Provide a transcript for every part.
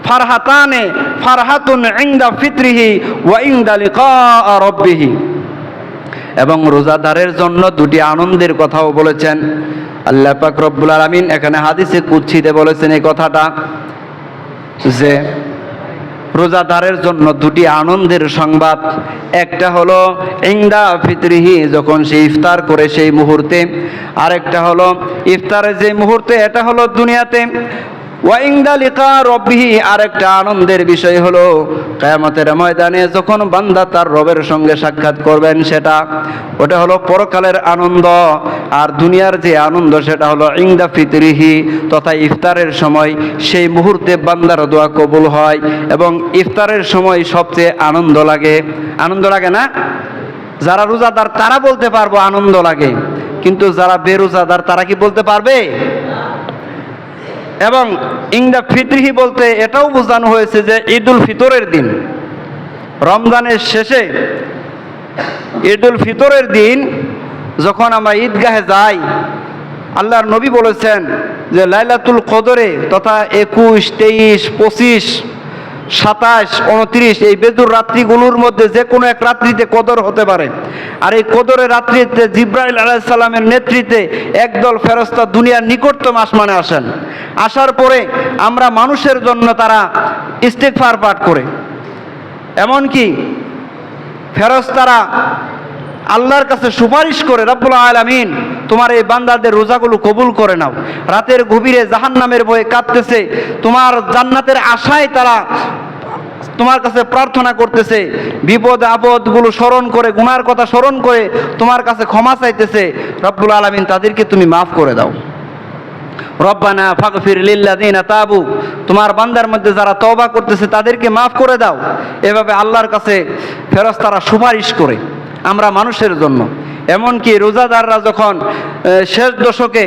ফারহাতানে ফারহাতুন ইনদা ফিতরিহি ওয়া ইনদা লিকা রাব্বিহি। এবং রোজাদারের জন্য দুটি আনন্দের কথাও বলেছেন আল্লাহ পাক রব্বুল আলামিন। এখানে হাদিসে কুদসিতে বলেছেন এই কথাটা যে রোজাদারের জন্য দুটি আনন্দের সংবাদ। একটা হলো ইনদা ফিতরিহি, যখন সে ইফতার করে সেই মুহূর্তে। আরেকটা হলো ইফতারের যে মুহূর্তে, এটা হলো দুনিয়াতে। ওয়া ইনদা লিকা রাব্বিহি, আরেকটা আনন্দের বিষয় হলো কিয়ামতের ময়দানে যখন বান্দা তার রবের সঙ্গে সাক্ষাৎ করবেন, ওটা হলো পরকালের আনন্দ। আর দুনিয়ার যে আনন্দ সেটা হলো ইনদা ফিতরিহি, তথা ইফতারের সময় সেই মুহূর্তে বান্দার দোয়া কবুল হয়। এবং ইফতারের সময় সবচেয়ে আনন্দ লাগে না? যারা রোজাদার তারা বলতে পারবো আনন্দ লাগে, কিন্তু যারা বেরোজাদার তারা কি বলতে পারবে? এবং ইনদা ফিতরিহি বলতে এটাও বোঝানো হয়েছে যে ঈদুল ফিতরের দিন, রমজানের শেষে ঈদুল ফিতরের দিন যখন আমরা ঈদগাহে যাই, আল্লাহর নবী বলেছেন যে লাইলাতুল কদরে তথা 21, 23, 25, 27, 29 এই বেজুর রাত্রিগুলোর মধ্যে যে কোনো এক রাত্রিতে কদর হতে পারে। আর এই কদরের রাত্রিতে জিবরাইল আলাইহিস সালামের নেতৃত্বে একদল ফেরেশতা দুনিয়ার নিকটতম আসমানে আসেন। আসার পরে আমরা মানুষের জন্য তারা ইস্তিগফার পাঠ করে, এমনকি ফেরেশতারা আল্লাহর কাছে সুপারিশ করে, রব্বুল আলামিন তোমার এই বান্দাদের রোজাগুলো কবুল করে নাও। রাতের গভীরে জাহান্নামের ভয়ে কাঁদতেছে, তোমার জান্নাতের আশায় তারা তোমার কাছে প্রার্থনা করতেছে, বিপদ আপদগুলো স্মরণ করে, গুনার কথা স্মরণ করে তোমার কাছে ক্ষমা চাইতেছে। রব্বুল আলামিন তাদেরকে তুমি মাফ করে দাও। রব্বানা ফাগফির লিল্লাযিনা তাবু, তোমার বান্দার মধ্যে যারা তওবা করতেছে তাদেরকে মাফ করে দাও। এভাবে আল্লাহর কাছে ফেরেশতারা সুপারিশ করে আমরা মানুষের জন্য। এমনকি রোজাদাররা যখন শেষ দশকে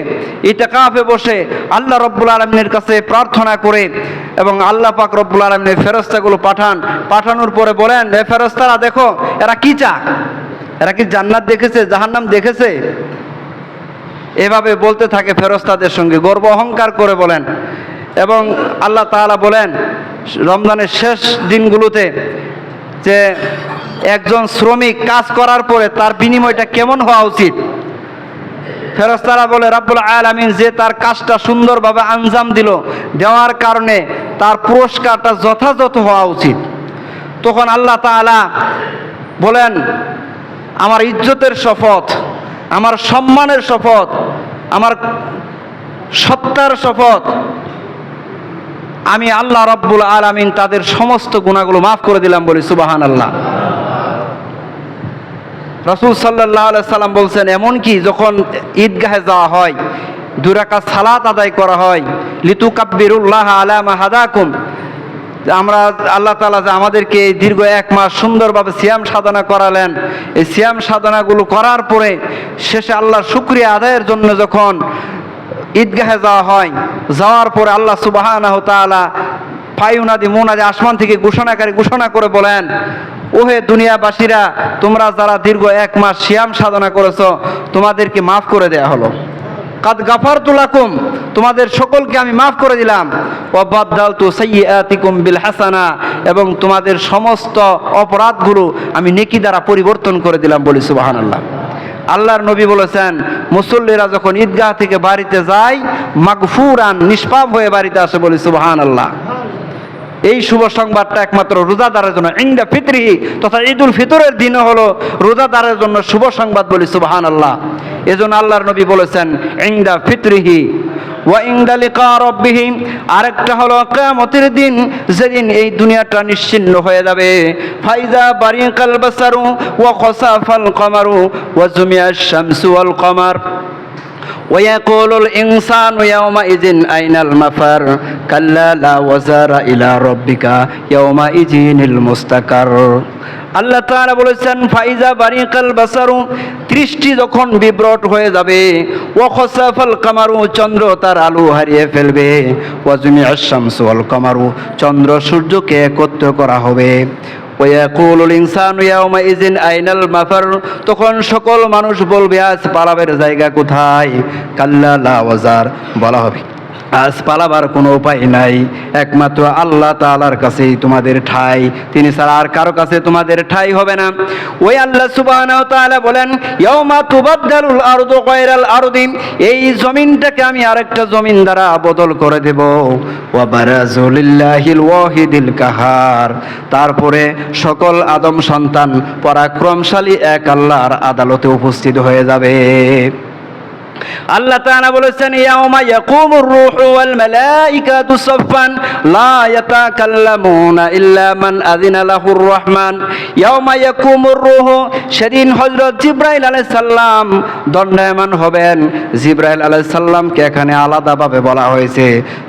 ইতিকাফে বসে আল্লাহ রব্বুল আলামিনের কাছে প্রার্থনা করে এবং আল্লাহ পাক রব্বুল আলামিনের ফেরেশতাগুলো পাঠানোর পরে বলেন, হে ফেরেশতারা দেখো এরা কি চায়, এরা কি জান্নাত দেখেছে, জাহান্নাম দেখেছে? এভাবে বলতে থাকে ফেরেশতাদের সঙ্গে, গর্ব অহংকার করে বলেন। এবং আল্লাহ তাআলা বলেন রমজানের শেষ দিনগুলোতে যে একজন শ্রমিক কাজ করার পরে তার বিনিময়টা কেমন হওয়া উচিত। ফেরেশতারা বলে রব্বুল আলামিন যে তার কাজটা সুন্দরভাবে আঞ্জাম দেওয়ার কারণে তার পুরস্কারটা যথাযথ হওয়া উচিত। তখন আল্লাহ তাআলা বলেন, আমার ইজ্জতের শপথ, আমার সম্মানের শপথ, আমার সত্তার শপথ, আমি আল্লাহ রব্বুল আলামিন তাদের সমস্ত গুনাহগুলো মাফ করে দিলাম। বলি সুবহানাল্লাহ। রাসূল সাল্লাল্লাহু আলাইহি সাল্লাম বলছেন, এমনকি যখন ঈদগাহে যাওয়া হয়, 2 রাকাত সালাত আদায় করা হয়, লিতুকাব্বিরুল্লাহ আলা মা হাদাকুম, আমরা আল্লাহ তাআলা যে আমাদেরকে এই দীর্ঘ 1 মাস সুন্দরভাবে সিয়াম সাধনা করালেন, এই সিয়াম সাধনাগুলো করার পরে শেষে আল্লাহর শুকরিয়া আদায়ের জন্য যখন ঈদগাহে যাওয়া হয়, যাওয়ার পরে আল্লাহ সুবহানাহু ওয়া তাআলা ফায়ুনাদি মুনাদি আসমান থেকে ঘোষণা করে বলেন, ওহে দুনিয়াবাসীরা, তোমরা যারা দীর্ঘ 1 মাস সিয়াম সাধনা করেছো তোমাদেরকে মাফ করে দেয়া হলো। কাদ গাফারতু লাকুম, তোমাদের সকলকে আমি মাফ করে দিলাম। ওয়া বাদদালতু সাইয়্যাতিকুম বিল হাসানা, এবং তোমাদের সমস্ত অপরাধগুলো আমি নেকি দ্বারা পরিবর্তন করে দিলাম। বলি সুবহানাল্লাহ। আল্লাহর নবী বলেছেন, মুসল্লিরা যখন ঈদগাহ থেকে বাড়িতে যায় মাগফুরান, নিষ্পাপ হয়ে বাড়িতে আসে। বলি সুবহানাল্লাহ। এই শুভ সংবাদটা একমাত্র রোজাদারের জন্য। ইনদা ফিতরিহি তথা ঈদুল ফিতরের দিন হলো রোজাদারের জন্য শুভ সংবাদ। বলি সুবহানাল্লাহ। এজন্য আল্লাহর নবী বলেছেন ইনদা ফিতরিহি ওয়া ইনদা লিকা রাব্বিহি। আরেকটা হলো কিয়ামতের দিন, যেদিন এই দুনিয়াটা নিশ্চিহ্ন হয়ে যাবে। ফাইজা বারিকাল বাসারু ওয়া খাসাফাল কমারু ওয়া জুমিয়াশ শামসু ওয়াল কমার ويقول الإنسان يومئذ أين المفر كلا لا وزر إلى ربك يومئذ المستقر। আল্লাহ তাআলা বলেছেন ফাইজা বারিকাল বাসারু, দৃষ্টি যখন বিব্রত হয়ে যাবে, ওয়া খাসাফাল কামারু, চন্দ্র তার আলো হারিয়ে ফেলবে, ওয়া জুমিয়াশ শামসু ওয়াল কমারু, চন্দ্র সূর্যকে একত্র করা হবে। ওয়ায়াকুলুল ইনসানু ইয়াওমাইযিন আইনাল মাফার, তখন সকল মানুষ বলবে আজ পালাবের জায়গা কোথায়। কাল্লা লা ওয়াজার, বলা হবে আজ পালাবার কোনো উপায় নাই, একমাত্র আল্লাহ তাআলার কাছেই তোমাদের ঠাঁই, তিনি ছাড়া আর কারো কাছে তোমাদের ঠাঁই হবে না। ওই আল্লাহ সুবহানাহু ওয়া তাআলা বলেন, ইয়াউমা তুবাদদালুল আরদু গায়রাল আরদি, এই জমিনটাকে আমি আরেকটা জমিন দ্বারা বদল করে দেব। ওয়া বারাজু লিল্লাহিল ওয়াহিদিল কাহার, তারপরে সকল আদম সন্তান পরাক্রমশালী এক আল্লাহর আদালতে উপস্থিত হয়ে যাবে। আল্লাহ তাআলা বলেছেন, ইয়াউমা ইয়াকুমুর রূহু ওয়াল মালাইকাতু সাফফান লা ইয়াতাকাল্লামুনা ইল্লা মান আযিনা লাহুর রহমান। ইয়াউমা ইয়াকুমুর রূহু, সেদিন হযরত জিবরাইল আলাইহিস সালাম দণ্ডায়মান হবেন। জিবরাইল আলাইহিস সালামকে এখানে আলাদাভাবে বলা হয়েছে,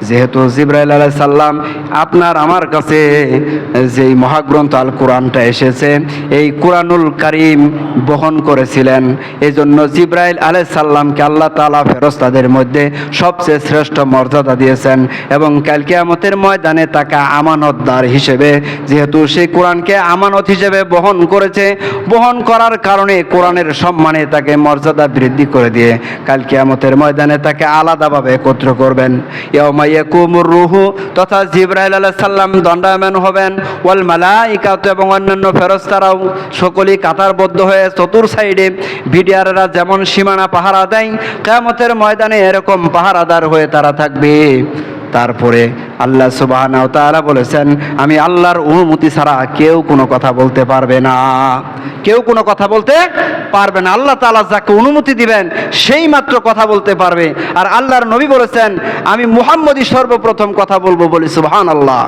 যেহেতু জিবরাইল আলাইহিস সালাম আপনার আমার কাছে যেই মহাগ্রন্থ আল কোরআনটা এসেছে, এই কোরআনুল কারীম বহন করেছিলেন, এজন্য জিবরাইল আলাইহিস সালামকে আল্লাহ তাআলা ফেরেশতাদের মধ্যে সবচেয়ে শ্রেষ্ঠ মর্যাদা দিয়েছেন এবং কাল কিয়ামতের ময়দানে তাকে আমানতদার হিসেবে, যেহেতু সেই কোরআনকে আমানত হিসেবে বহন করেছে, বহন করার কারণে কোরআনের সম্মানে তাকে মর্যাদা বৃদ্ধি করে দিয়ে কাল কিয়ামতের ময়দানে তাকে আলাদাভাবে একত্র করবেন। ইয়াউমা ইয়াকুমুর রূহু, তথা জিবরাইল আলাইহিস সালাম দণ্ডায়মান হবেন, ওয়াল মালাইকাতু, এবং অন্যান্য ফেরেশতারাও সকলেই কাতারবদ্ধ হয়ে চতুর সাইডে বিডিআররা যেমন সীমানা পাহারা দেয়, কিয়ামতের ময়দানে এরকম পাহারাদার হয়ে তারা থাকবে। তারপরে আল্লাহ সুবহানাহু ওয়া তাআলা বলেছেন, আমি আল্লাহর অনুমতি ছাড়া কেউ কোনো কথা বলতে পারবে না, কেউ কোনো কথা বলতে পারবে না। আল্লাহ তাআলা যাকে অনুমতি দিবেন সেই মাত্র কথা বলতে পারবে। আর আল্লাহর নবী বলেছেন, আমি মুহাম্মদই সর্বপ্রথম কথা বলবো, বলি সুবহানাল্লাহ।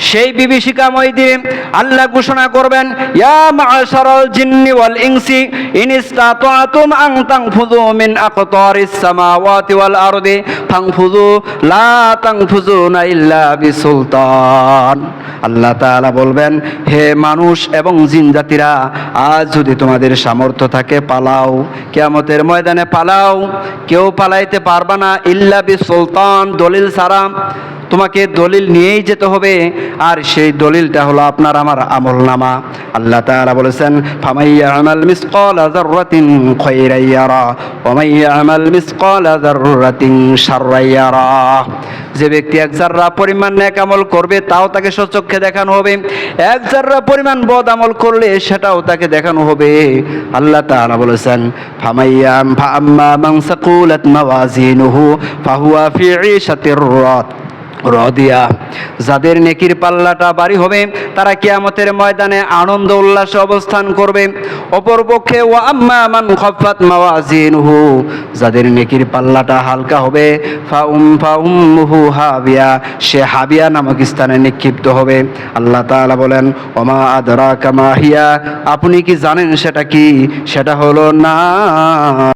সেই বিভীষিকাময় দিনে আল্লাহ ঘোষণা করবেন, ইয়া মা'শারাল জিন্নি ওয়াল ইনসি ইন ইসতাতা'তুম আন তানফুযু মিন আকতারিস সামাওয়াতি ওয়াল আরদি ফানফুযু লা তানফুযুনা ইল্লা বিসুলতান। আল্লাহ তাআলা বলবেন, হে মানুষ এবং জিন জাতিরা, আজ যদি তোমাদের সামর্থ্য থাকে পালাও, কিয়ামতের ময়দানে পালাও, কেউ পালাইতে পারবে না ইল্লা বিসুলতান, দলিল ছাড়া। তোমাকে দলিল নিয়েই যেতে হবে, আর সেই দলিলটা হলো আপনার আমার আমলনামা। আল্লাহ তাআলা বলেছেন, ফামাইয়া আমাল মিসকালা যাররাতিন খায়রান ইয়ারা ওয়া মাইয়া আমাল মিসকালা যাররাতিন শাররান ইয়ারা। যে ব্যক্তি এক জাররা পরিমাণ নেক আমল করবে তাও তাকে সচক্ষে দেখানো হবে, এক জাররা পরিমাণ বদ আমল করলে সেটাও তাকে দেখানো হবে। আল্লাহ তাআলা বলেছেন, ফাআম্মা মান সাকুলাত মাওয়াজিনুহু ফাহুয়া ফি ঈশাতির রাদিয়া, যাদের নেকির পাল্লাটা ভারী হবে তারা কিয়ামতের ময়দানে আনন্দ উল্লাসে অবস্থান করবে। অপরপক্ষে ওয়া আম্মা মান খাফাত মাওয়াজিনুহু, যাদের নেকির পাল্লাটা হালকা হবে, ফাউম্মুহু হাবিয়া, সে হাবিয়া নামক স্থানে নিক্ষিপ্ত হবে। আল্লাহ তাআলা বলেন, ওমা আদরাকা মা হিয়া, আপনি কি জানেন সেটা কি? সেটা হলো না